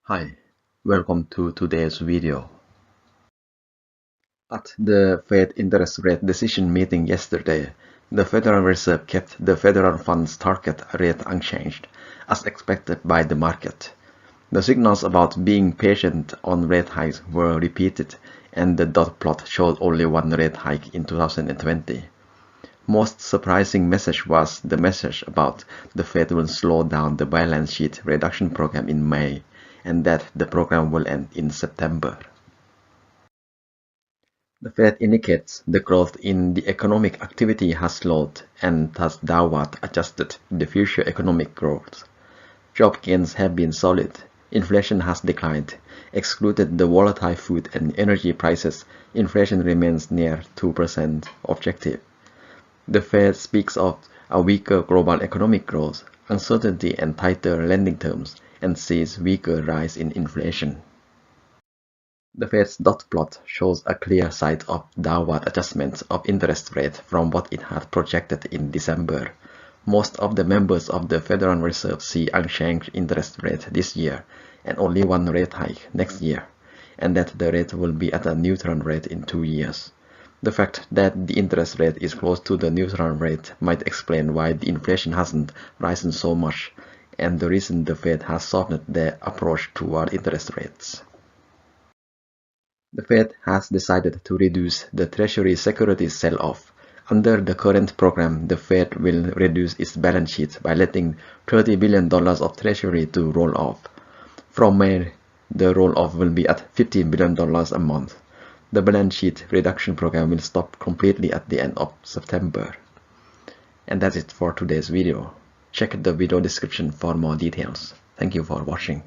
Hi, welcome to today's video. At the Fed interest rate decision meeting yesterday, the Federal Reserve kept the federal funds target rate unchanged, as expected by the market. The signals about being patient on rate hikes were repeated, and the dot plot showed only one rate hike in 2020. Most surprising message was the message about the Fed will slow down the balance sheet reduction program in May, and that the program will end in September. The Fed indicates the growth in the economic activity has slowed and thus downward adjusted the future economic growth. Job gains have been solid, inflation has declined, excluded the volatile food and energy prices, inflation remains near 2% objective. The Fed speaks of a weaker global economic growth, uncertainty and tighter lending terms, and sees weaker rise in inflation. The Fed's dot plot shows a clear sign of downward adjustments of interest rate from what it had projected in December. Most of the members of the Federal Reserve see unchanged interest rate this year and only one rate hike next year, and that the rate will be at a neutral rate in 2 years. The fact that the interest rate is close to the neutral rate might explain why the inflation hasn't risen so much, and the reason the Fed has softened their approach toward interest rates. The Fed has decided to reduce the treasury securities sell-off. Under the current program, the Fed will reduce its balance sheet by letting $30 billion of treasury to roll off. From May, the roll-off will be at $15 billion a month. The balance sheet reduction program will stop completely at the end of September. And that's it for today's video. Check the video description for more details. Thank you for watching.